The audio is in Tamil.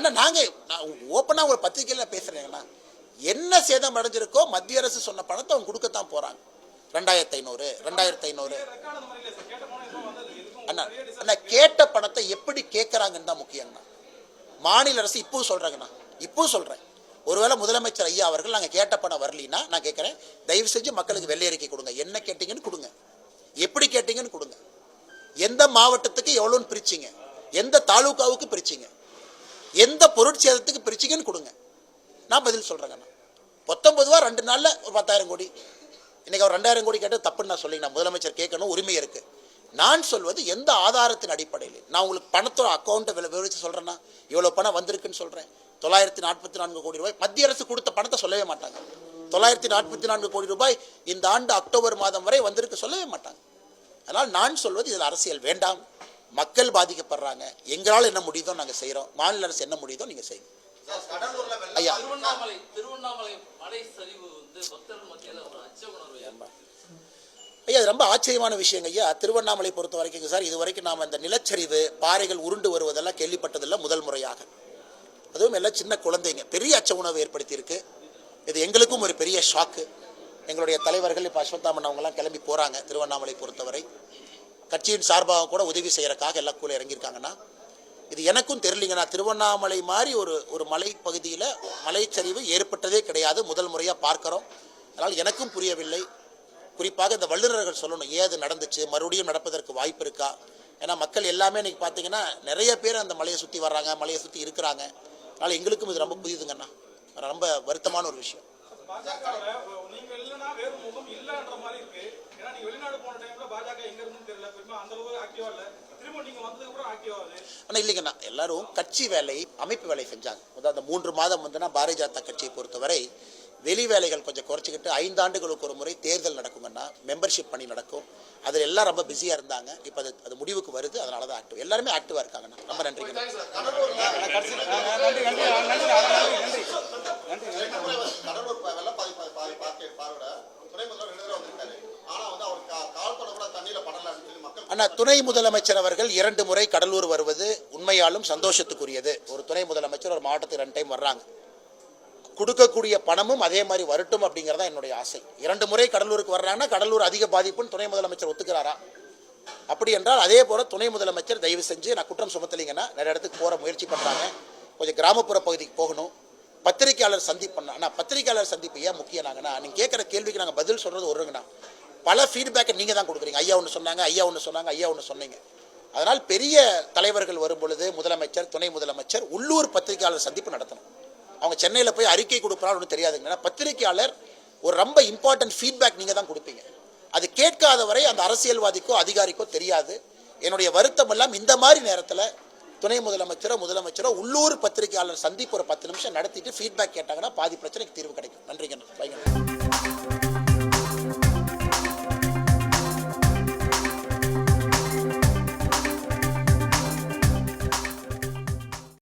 அண்ணா நாங்கள் ஓப்பனாக ஒரு பத்திரிகையில் பேசுகிறேங்கண்ணா, என்ன சேதம் அடைஞ்சிருக்கோ மத்திய அரசு சொன்ன பணத்தை அவங்க கொடுக்கத்தான் போகிறாங்க. 2500 2500 அண்ணா அண்ணா கேட்ட பணத்தை எப்படி கேட்குறாங்கன்னு தான் முக்கியங்கண்ணா. மாநில அரசு இப்பவும் சொல்கிறாங்கண்ணா, இப்பவும் சொல்கிறேன், ஒருவேளை முதலமைச்சர் ஐயா அவர்கள் நாங்கள் கேட்ட பணம் வரலின்னா நான் கேட்குறேன், தயவு செஞ்சு மக்களுக்கு வெள்ளை அறிக்கை கொடுங்க. என்ன கேட்டீங்கன்னு கொடுங்க, எப்படி கேட்டீங்கன்னு கொடுங்க, எந்த மாவட்டத்துக்கு எவ்வளோன்னு பிரிச்சிங்க, எந்த தாலுகாவுக்கு பிரிச்சிங்க, எந்த பொருட்சேதத்துக்கு பிரிச்சிங்கன்னு கொடுங்க. நான் பதில் சொல்கிறேங்கண்ணா. 19 ரூபா 2 நாளில் ஒரு 10,000 கோடி. இன்றைக்கி அவர் 2,000 கோடி கேட்டு தப்புன்னு நான் சொல்லிங்க. முதலமைச்சர் கேட்கணும், உரிமை இருக்குது. நான் சொல்வது எந்த ஆதாரத்தின் அடிப்படையில். நான் உங்களுக்கு பணத்தோட அக்கௌண்ட்டை விவரித்து சொல்கிறேன்னா, இவ்வளோ பணம் வந்திருக்குன்னு சொல்கிறேன். 944 கோடி ரூபாய் மத்திய அரசு கொடுத்த பணத்தை சொல்லவே மாட்டாங்க. 944 கோடி ரூபாய் இந்த ஆண்டு அக்டோபர் மாதம் வரை வந்திருக்கு சொல்லவே மாட்டாங்க. அதனால் நான் சொல்வது இதில் அரசியல் வேண்டாம். மக்கள் பாதிக்கப்படுறாங்க. எங்களால் என்ன முடியுதோ நாங்கள் செய்கிறோம். மாநில அரசு என்ன முடியுதோ நீங்கள் செய்யுங்க. ஐயா ஐயா அது ரொம்ப ஆச்சரியமான விஷயங்க ஐயா. திருவண்ணாமலை பொறுத்த வரைக்கும் சார், இது வரைக்கும் நாம் இந்த நிலச்சரிவு பாறைகள் உருண்டு வருவதெல்லாம் கேள்விப்பட்டதில்லை, முதல் முறையாக. அதுவும் எல்லாம் சின்ன குழந்தைங்க, பெரிய அச்ச உணவு ஏற்படுத்தியிருக்கு. இது எங்களுக்கும் ஒரு பெரிய ஷாக்கு. எங்களுடைய தலைவர்கள் இப்போ அஸ்வத்தாமன் அவங்கெல்லாம் கிளம்பி போகிறாங்க. திருவண்ணாமலை பொறுத்தவரை கட்சியின் சார்பாக கூட உதவி செய்கிறக்காக எல்லாம் கூட இறங்கியிருக்காங்கன்னா, இது எனக்கும் தெரியலிங்கண்ணா. திருவண்ணாமலை மாதிரி ஒரு மலை பகுதியில் மலைச்சரிவு ஏற்பட்டதே கிடையாது, முதல் முறையாக பார்க்குறோம். அதனால் எனக்கும் புரியவில்லை. குறிப்பாக இந்த வல்லுநர்கள் சொல்லணும், ஏது நடந்துச்சு, மறுபடியும் நடப்பதற்கு வாய்ப்பு இருக்கா. ஏன்னா மக்கள் எல்லாமே இன்றைக்கி பார்த்தீங்கன்னா நிறைய பேர் அந்த மலையை சுற்றி வர்றாங்க, மலையை சுற்றி இருக்கிறாங்க. அதனால் எங்களுக்கும் இது ரொம்ப புரியுதுங்கண்ணா, ரொம்ப வருத்தமான ஒரு விஷயம். ஆனால் இல்லைங்கண்ணா, எல்லாரும் கட்சி வேலை, அமைப்பு வேலை செஞ்சாங்க. அதாவது 3 மாதம் வந்துன்னா பாரதிய ஜனதா கட்சியை பொறுத்தவரை வெளி வேலைகள் கொஞ்சம் குறைச்சிக்கிட்டு 5 ஆண்டுகளுக்கு ஒரு முறை தேர்தல் நடக்குங்கன்னா, மெம்பர்ஷிப் பண்ணி நடக்கும். அதில் எல்லாம் ரொம்ப பிஸியாக இருந்தாங்க. இப்போ அது முடிவுக்கு வருது. அதனால தான் ஆக்டிவ், எல்லாருமே ஆக்டிவாக இருக்காங்கண்ணா. ரொம்ப நன்றிங்க. அண்ணா, துணை முதலமைச்சர் அவர்கள் 2 முறை கடலூர் வருவது உண்மையாலும் சந்தோஷத்துக்குரியது. ஒரு துணை முதலமைச்சர் ஒரு மாவட்டத்துக்கு 2 டைம் வர்றாங்க. கொடுக்கக்கூடிய பணமும் அதே மாதிரி வரட்டும் அப்படிங்கிறதா என்னுடைய ஆசை. 2 முறை கடலூருக்கு வர்றாங்கன்னா கடலூர் அதிக பாதிப்புன்னு துணை முதலமைச்சர் ஒத்துக்கிறாரா? அப்படி என்றால் அதே போல துணை முதலமைச்சர் தயவு செஞ்சு, நான் குற்றம் சுமத்தலிங்கன்னா, நிறைய இடத்துக்கு போகிற முயற்சி பண்ணுறாங்க, கொஞ்சம் கிராமப்புற பகுதிக்கு போகணும். பத்திரிகையாளர் சந்திப்பு பண்ண. ஆனால் பத்திரிகையாளர் சந்திப்பு ஏன் முக்கியம்னாங்கன்னா, நீங்கள் கேட்குற கேள்விக்கு நாங்கள் பதில் சொல்கிறது ஒருங்கண்ணா, பல ஃபீட்பேக்கை நீங்கள் தான் கொடுக்குறீங்க. ஐயா ஒன்று சொன்னாங்க, ஐயா ஒன்று சொன்னாங்க, ஐயா ஒன்று சொன்னீங்க. அதனால் பெரிய தலைவர்கள் வரும் பொழுது முதலமைச்சர், துணை முதலமைச்சர் உள்ளூர் பத்திரிகையாளர் சந்திப்பு நடத்தணும். அவங்க சென்னையில் போய் அறிக்கை கொடுப்பாலும் ஒன்றும் தெரியாதுங்கன்னா, பத்திரிகையாளர் ஒரு ரொம்ப இம்பார்ட்டன்ட் ஃபீட்பேக் நீங்கள் தான் கொடுப்பீங்க. அது கேட்காத வரை அந்த அரசியல்வாதிக்கோ அதிகாரிக்கோ தெரியாது. என்னுடைய வருத்தம் எல்லாம் இந்த மாதிரி நேரத்தில் துணை முதலமைச்சரோ உள்ளூர் பத்திரிகையாளர் சந்திப்பு ஒரு 10 நிமிஷம் நடத்திட்டு ஃபீட்பேக் கேட்டாங்கன்னா பாதி பிரச்சனைக்கு தீர்வு கிடைக்கும். நன்றிங்க.